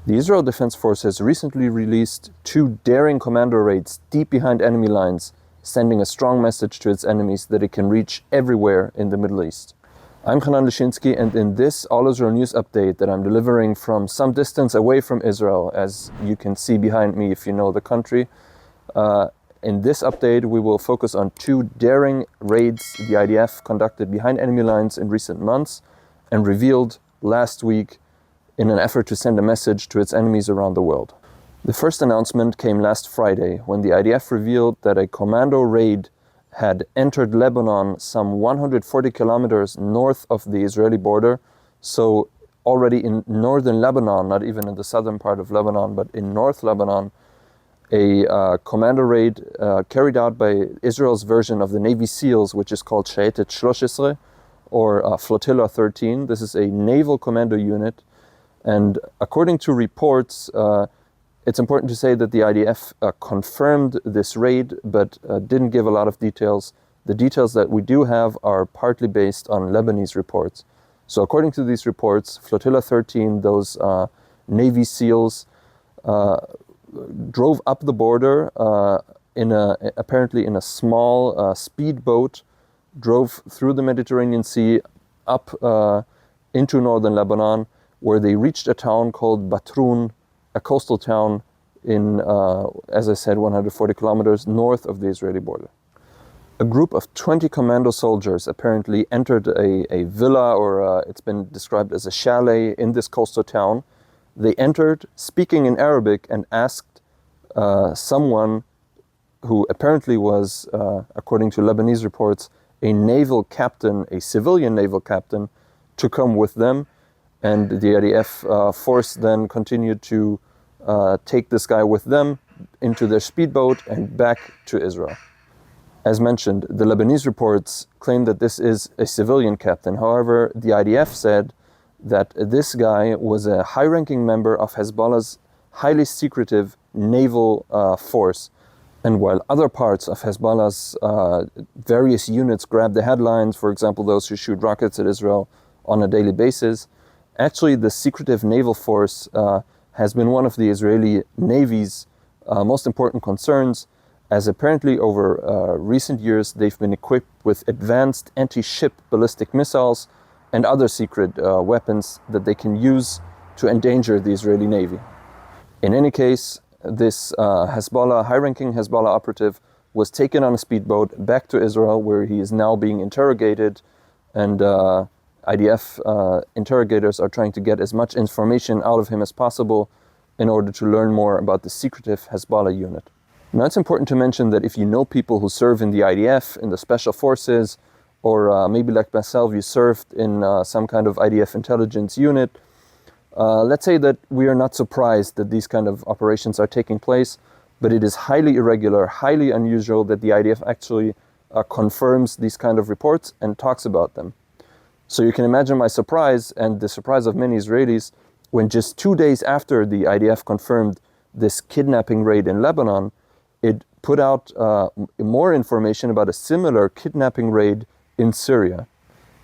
The Israel Defense Forces recently released 2 daring commando raids deep behind enemy lines, sending a strong message to its enemies that it can reach everywhere in the Middle East. I'm Hanan Lishinsky, and in this All Israel News update that I'm delivering from some distance away from Israel, as you can see behind me if you know the country, in this update we will focus on 2 daring raids the IDF conducted behind enemy lines in recent months and revealed last week in an effort to send a message to its enemies around the world. The first announcement came last Friday when the IDF revealed that a commando raid had entered Lebanon some 140 kilometers north of the Israeli border, so already in northern Lebanon, not even in the southern part of Lebanon, but in North Lebanon, a commando raid carried out by Israel's version of the Navy SEALs, which is called Shayetet 13, or Flotilla 13. This is a naval commando unit. And according to reports, it's important to say that the IDF confirmed this raid, but didn't give a lot of details. The details that we do have are partly based on Lebanese reports. So according to these reports, Flotilla 13, those Navy SEALs, drove up the border apparently in a small speedboat, drove through the Mediterranean Sea up into northern Lebanon, where they reached a town called Batroun, a coastal town in, as I said, 140 kilometers north of the Israeli border. A group of 20 commando soldiers apparently entered a villa, or it's been described as a chalet in this coastal town. They entered speaking in Arabic and asked someone who apparently was, according to Lebanese reports, a naval captain, a civilian naval captain, to come with them. And the IDF force then continued to take this guy with them into their speedboat and back to Israel. As mentioned, the Lebanese reports claim that this is a civilian captain. However, the IDF said that this guy was a high-ranking member of Hezbollah's highly secretive naval force. And while other parts of Hezbollah's various units grab the headlines, for example, those who shoot rockets at Israel on a daily basis, actually, the secretive naval force has been one of the Israeli Navy's most important concerns, as apparently over recent years they've been equipped with advanced anti-ship ballistic missiles and other secret weapons that they can use to endanger the Israeli Navy. In any case, this high-ranking Hezbollah operative was taken on a speedboat back to Israel, where he is now being interrogated, and IDF interrogators are trying to get as much information out of him as possible in order to learn more about the secretive Hezbollah unit. Now, it's important to mention that if you know people who serve in the IDF, in the special forces, or maybe like myself, you served in some kind of IDF intelligence unit, let's say that we are not surprised that these kind of operations are taking place, but it is highly irregular, highly unusual that the IDF actually confirms these kind of reports and talks about them. So you can imagine my surprise, and the surprise of many Israelis, when just 2 days after the IDF confirmed this kidnapping raid in Lebanon, it put out more information about a similar kidnapping raid in Syria.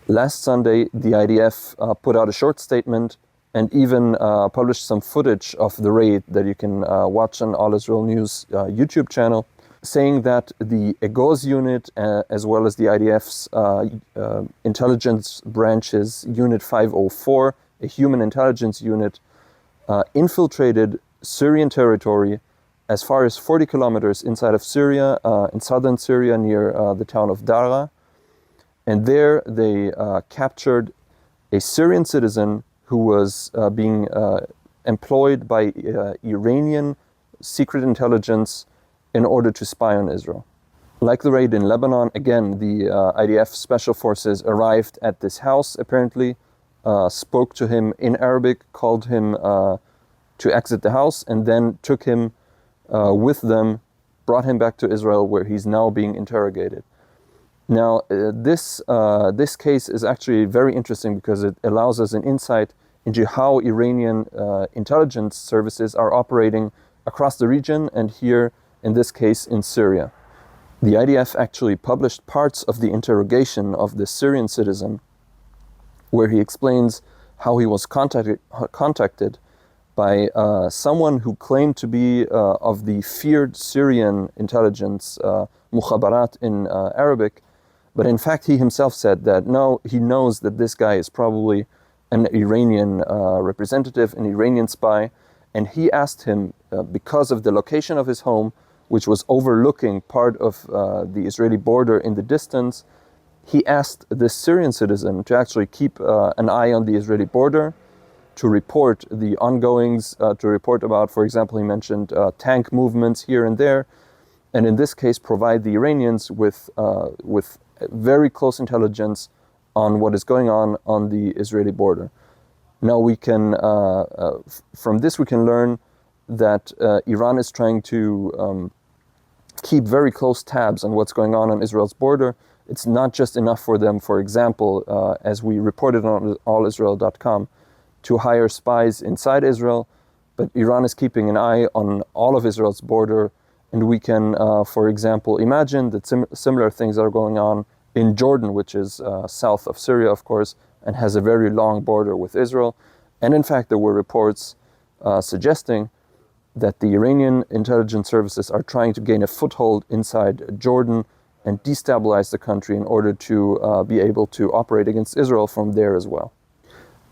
Last Sunday, the IDF put out a short statement and even published some footage of the raid that you can watch on All Israel News YouTube channel, saying that the Egoz unit, as well as the IDF's intelligence branches, Unit 504, a human intelligence unit, infiltrated Syrian territory as far as 40 kilometers inside of Syria, in southern Syria near the town of Dara. And there they captured a Syrian citizen who was being employed by Iranian secret intelligence in order to spy on Israel. Like the raid in Lebanon, again, the IDF special forces arrived at this house, apparently, spoke to him in Arabic, called him to exit the house, and then took him with them, brought him back to Israel, where he's now being interrogated. Now, this case is actually very interesting because it allows us an insight into how Iranian intelligence services are operating across the region, and here, in this case, in Syria. The IDF actually published parts of the interrogation of this Syrian citizen, where he explains how he was contacted by someone who claimed to be of the feared Syrian intelligence, mukhabarat in Arabic, but in fact he himself said that no, he knows that this guy is probably an Iranian representative, an Iranian spy, and he asked him, because of the location of his home, which was overlooking part of the Israeli border in the distance, he asked this Syrian citizen to actually keep an eye on the Israeli border, to report the ongoings, to report about, for example, he mentioned tank movements here and there, and in this case provide the Iranians with very close intelligence on what is going on the Israeli border. Now we can, from this we can learn that Iran is trying to keep very close tabs on what's going on Israel's border. It's not just enough for them, for example, as we reported on allisrael.com, to hire spies inside Israel, but Iran is keeping an eye on all of Israel's border, and we can, for example, imagine that similar things are going on in Jordan, which is south of Syria, of course, and has a very long border with Israel. And in fact, there were reports suggesting that the Iranian intelligence services are trying to gain a foothold inside Jordan and destabilize the country in order to be able to operate against Israel from there as well.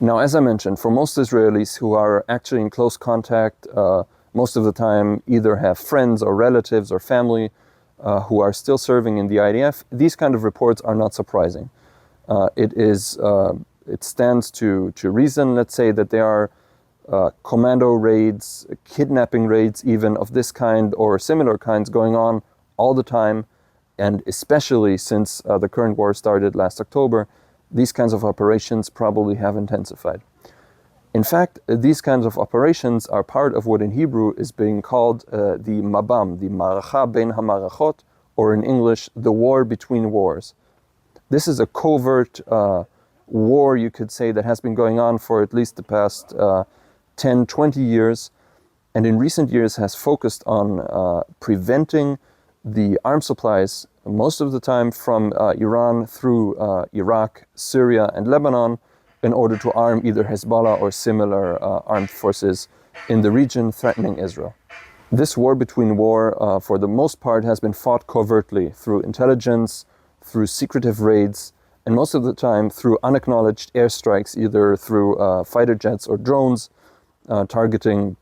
Now, as I mentioned, for most Israelis who are actually in close contact, most of the time either have friends or relatives or family who are still serving in the IDF, these kind of reports are not surprising. It stands to reason, let's say, that there are commando raids, kidnapping raids even of this kind or similar kinds going on all the time, and especially since the current war started last October, these kinds of operations probably have intensified. In fact, these kinds of operations are part of what in Hebrew is being called the Mabam, the Maracha Ben HaMarachot, or in English, the war between wars. This is a covert war, you could say, that has been going on for at least the past 10, 20 years, and in recent years has focused on preventing the arms supplies, most of the time from Iran through Iraq, Syria, and Lebanon, in order to arm either Hezbollah or similar armed forces in the region threatening Israel. This war between war, for the most part, has been fought covertly through intelligence, through secretive raids, and most of the time through unacknowledged airstrikes, either through fighter jets or drones, targeting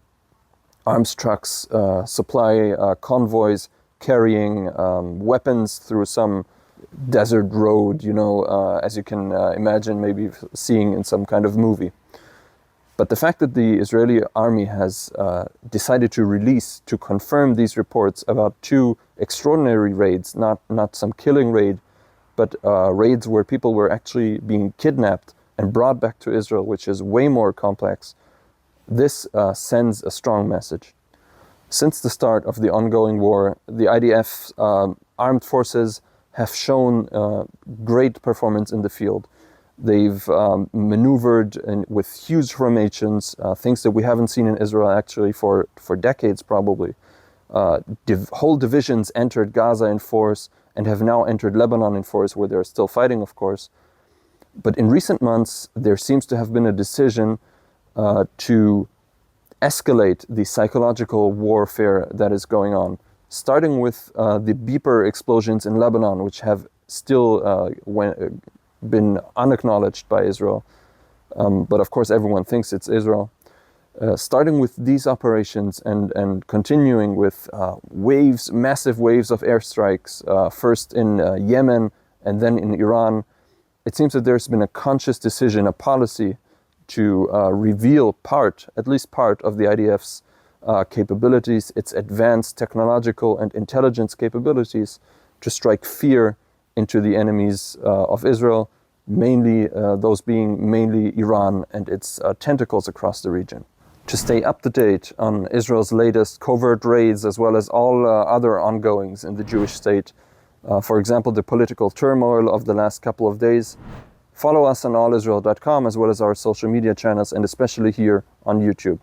arms trucks, supply convoys, carrying weapons through some desert road, as you can imagine, maybe seeing in some kind of movie. But the fact that the Israeli army has decided to confirm these reports about two extraordinary raids, not some killing raid, but raids where people were actually being kidnapped and brought back to Israel, which is way more complex, this sends a strong message. Since the start of the ongoing war, the IDF armed forces have shown great performance in the field. They've maneuvered with huge formations, things that we haven't seen in Israel actually for decades probably. Whole divisions entered Gaza in force and have now entered Lebanon in force, where they're still fighting, of course. But in recent months, there seems to have been a decision to escalate the psychological warfare that is going on, starting with the beeper explosions in Lebanon, which have still been unacknowledged by Israel. But of course, everyone thinks it's Israel. Starting with these operations and continuing with massive waves of airstrikes, first in Yemen and then in Iran, it seems that there's been a conscious decision, a policy, to reveal at least part of the IDF's capabilities, its advanced technological and intelligence capabilities, to strike fear into the enemies of Israel, mainly those being mainly Iran and its tentacles across the region. To stay up to date on Israel's latest covert raids, as well as all other ongoings in the Jewish state, for example, the political turmoil of the last couple of days, follow us on allisrael.com, as well as our social media channels, and especially here on YouTube.